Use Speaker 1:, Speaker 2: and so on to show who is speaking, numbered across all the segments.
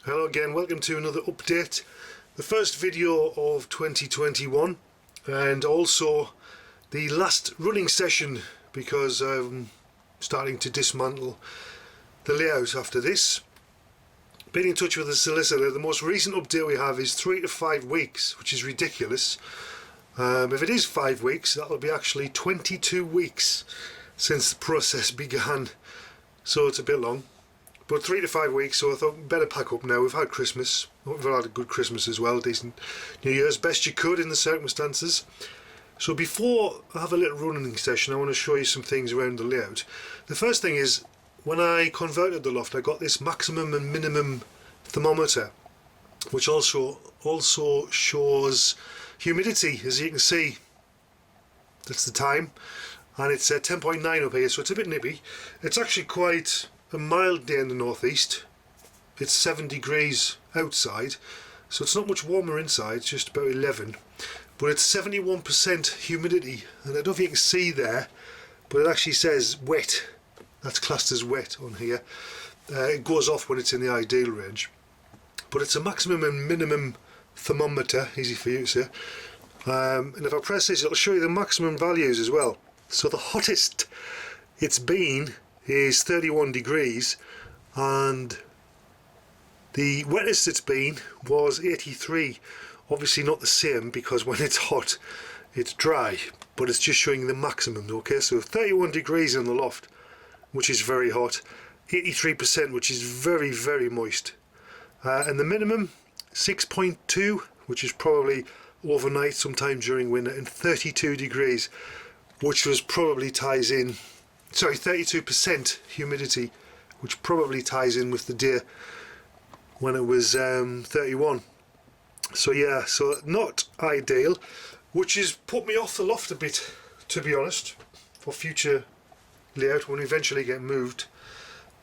Speaker 1: Hello again, welcome to another update. The first video of 2021 and also the last running session because I'm starting to dismantle the layout after this. Been in touch with the solicitor. The most recent update we have is 3 to 5 weeks, which is ridiculous. If it is 5 weeks, that'll be actually 22 weeks since the process began, so it's a bit long. But 3 to 5 weeks, so I thought better pack up now. We've had Christmas. We've had a good Christmas as well, decent New Year's, best you could in the circumstances. So before I have a little running session, I want to show you some things around the layout. The first thing is, when I converted the loft, I got this maximum and minimum thermometer, which also shows humidity, as you can see. That's the time, and it's 10.9 up here, so it's a bit nippy. It's actually quite a mild day in the northeast. It's 7 degrees outside, so it's not much warmer inside, it's just about 11, but it's 71% humidity, and I don't know if you can see there, but it actually says wet. That's classed as wet on here. It goes off when it's in the ideal range, but it's a maximum and minimum thermometer, easy for you to say. And if I press this, it'll show you the maximum values as well. So the hottest it's been is 31 degrees, and the wettest it's been was 83. Obviously not the same, because when it's hot it's dry, but it's just showing the maximum. Okay, so 31 degrees in the loft, which is very hot, 83%, which is very, very moist, and the minimum 6.2, which is probably overnight sometime during winter, and 32 degrees, which was probably ties in, sorry, 32% humidity, which probably ties in with the day when it was 31. So yeah, so not ideal, which has put me off the loft a bit, to be honest, for future layout when we eventually get moved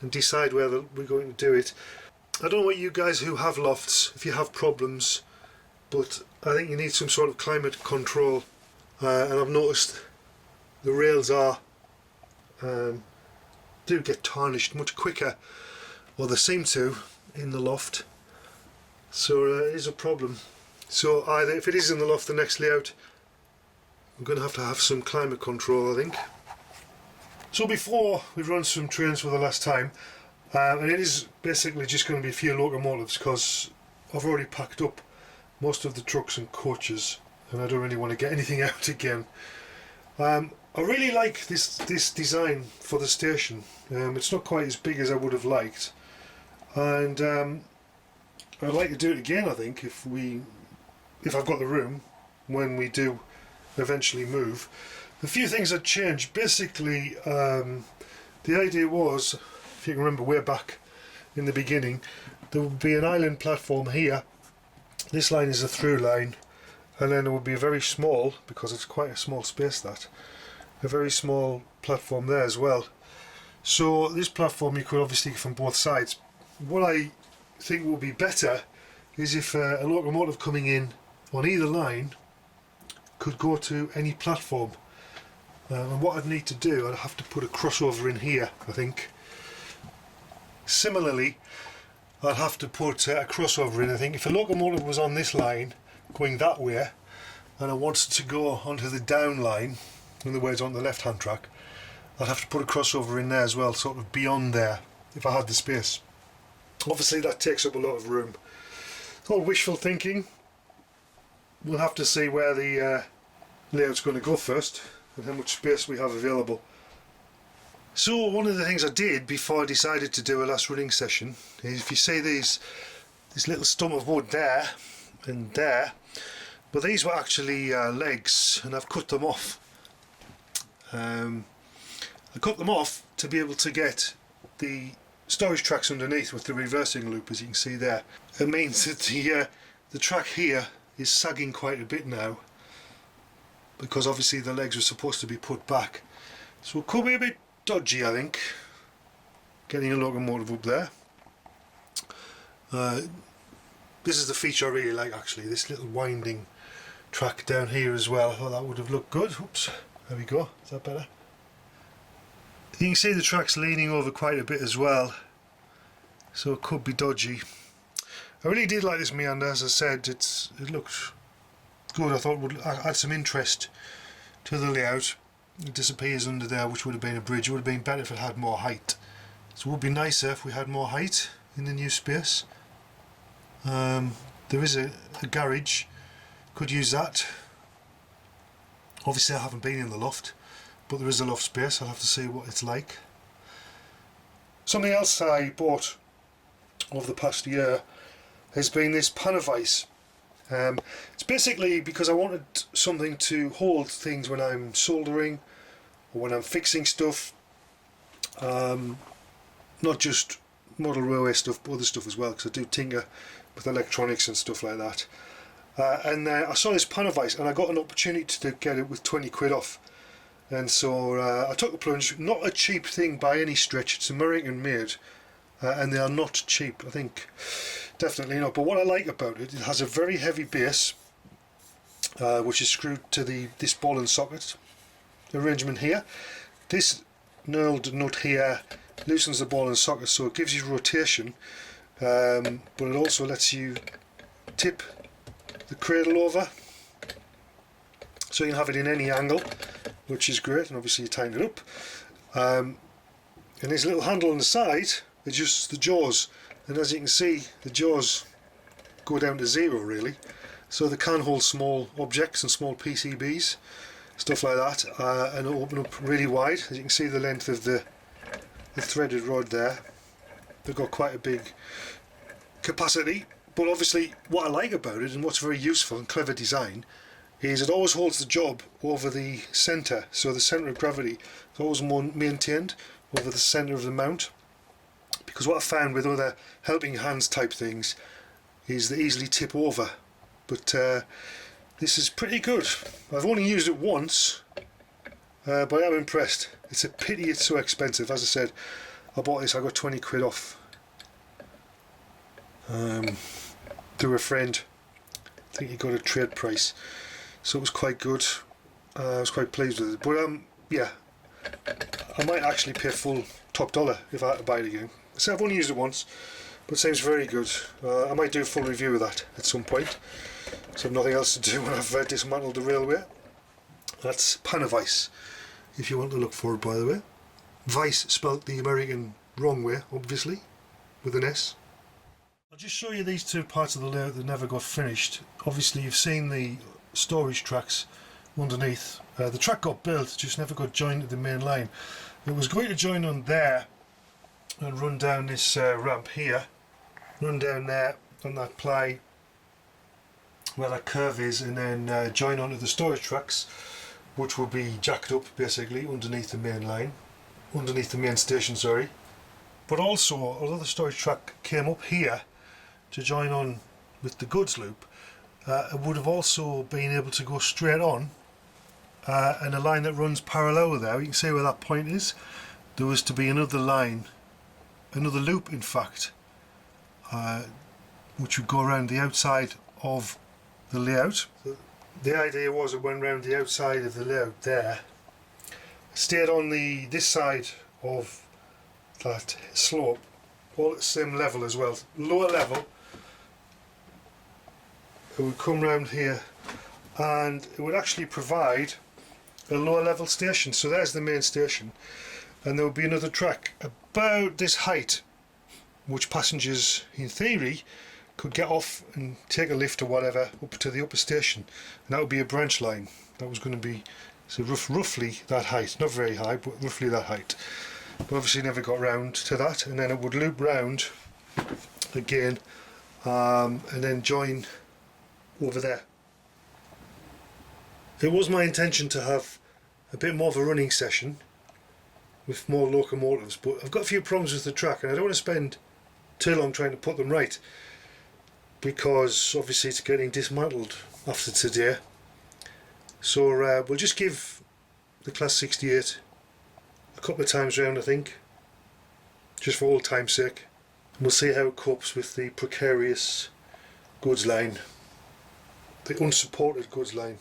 Speaker 1: and decide whether we're going to do it. I don't know what you guys who have lofts, if you have problems, but I think you need some sort of climate control, and I've noticed the rails do get tarnished much quicker, or they seem to, in the loft, so it is a problem. So either, if it is in the loft, the next layout, I'm going to have some climate control, I think. So before we've run some trains for the last time, and it is basically just going to be a few locomotives, because I've already packed up most of the trucks and coaches and I don't really want to get anything out again. I really like this design for the station. It's not quite as big as I would have liked, and I'd like to do it again, I think, if I've got the room when we do eventually move. A few things I'd change. Basically, the idea was, if you can remember way back in the beginning, there would be an island platform here. This line is a through line, and then there would be a very small, because it's quite a small space, that a very small platform there as well. So this platform you could obviously get from both sides. What I think would be better is if a locomotive coming in on either line could go to any platform. And what I'd need to do, I'd have to put a crossover in here, I think. Similarly, I'd have to put a crossover in, I think. If a locomotive was on this line going that way and I wanted to go onto the down line, in the way it's on the left hand track, I'd have to put a crossover in there as well, sort of beyond there, if I had the space. Obviously that takes up a lot of room. It's all wishful thinking. We'll have to see where the layout's going to go first and how much space we have available. So one of the things I did before I decided to do a last running session is, if you see this little stump of wood there and there, but these were actually legs, and I've cut them off. I cut them off to be able to get the storage tracks underneath with the reversing loop, as you can see there. It means that the track here is sagging quite a bit now, because obviously the legs were supposed to be put back, so it could be a bit dodgy, I think, getting a locomotive up there. This is the feature I really like, actually, this little winding track down here as well. I thought that would have looked good. Oops, there we go, is that better? You can see the track's leaning over quite a bit as well, so it could be dodgy. I really did like this meander. As I said, it looked good. I thought it would add some interest to the layout. It disappears under there, which would have been a bridge. It would have been better if it had more height. So it would be nicer if we had more height in the new space. There is a garage. Could use that. Obviously I haven't been in the loft, but there is a loft space. I'll have to see what it's like. Something else I bought over the past year has been this PanaVise. It's basically because I wanted something to hold things when I'm soldering or when I'm fixing stuff, not just model railway stuff but other stuff as well, because I do tinker with electronics and stuff like that. And I saw this PanaVise and I got an opportunity to get it with 20 quid off, and so I took the plunge. Not a cheap thing by any stretch. It's American made, and they are not cheap, I think. Definitely not. But what I like about it, it has a very heavy base, which is screwed to this ball and socket arrangement here. This knurled nut here loosens the ball and socket, so it gives you rotation, but it also lets you tip the cradle over, so you can have it in any angle, which is great. And obviously you tighten it up, and there's a little handle on the side, adjusts the jaws, and as you can see the jaws go down to 0 really, so they can hold small objects and small PCBs, stuff like that, and open up really wide. As you can see the length of the threaded rod there, they've got quite a big capacity. But obviously what I like about it, and what's very useful and clever design, is it always holds the job over the centre, so the centre of gravity is always maintained over the centre of the mount. Because what I found with other helping hands type things is they easily tip over, but this is pretty good. I've only used it once, but I'm impressed. It's a pity it's so expensive. As I said, I bought this, I got 20 quid off through a friend. I think he got a trade price, so it was quite good. I was quite pleased with it. But yeah, I might actually pay full top dollar if I had to buy it again. So I've only used it once, but it seems very good. I might do a full review of that at some point, so I've nothing else to do when I've dismantled the railway. That's PanaVise, if you want to look for it, by the way. Vice spelt the American wrong way, obviously, with an S. I'll just show you these two parts of the layout that never got finished. Obviously you've seen the storage tracks underneath. The track got built, just never got joined to the main line. It was going to join on there and run down this ramp here, run down there on that ply where that curve is, and then join onto the storage tracks, which will be jacked up basically underneath the main line, underneath the main station, sorry. But also, although the storage track came up here to join on with the goods loop, it would have also been able to go straight on, and a line that runs parallel with there. You can see where that point is. There was to be another line, another loop in fact, which would go around the outside of the layout. The idea was it went around the outside of the layout there, stayed on this side of that slope, all at the same level as well, lower level. It would come round here and it would actually provide a lower level station. So there's the main station, and there would be another track about this height, which passengers in theory could get off and take a lift or whatever up to the upper station, and that would be a branch line. That was going to be so roughly that height, not very high, but roughly that height. But obviously never got round to that, and then it would loop round again, and then join over there. It was my intention to have a bit more of a running session with more locomotives, but I've got a few problems with the track and I don't want to spend too long trying to put them right, because obviously it's getting dismantled after today. So we'll just give the Class 68 a couple of times round, I think, just for old time's sake, and we'll see how it copes with the precarious goods line, the unsupported goods line.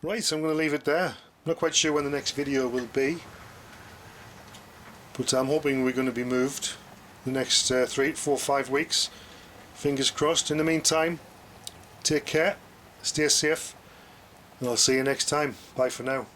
Speaker 1: Right, so I'm going to leave it there. Not quite sure when the next video will be, but I'm hoping we're going to be moved the next 3, 4, 5 weeks. Fingers crossed. In the meantime, take care, stay safe, and I'll see you next time. Bye for now.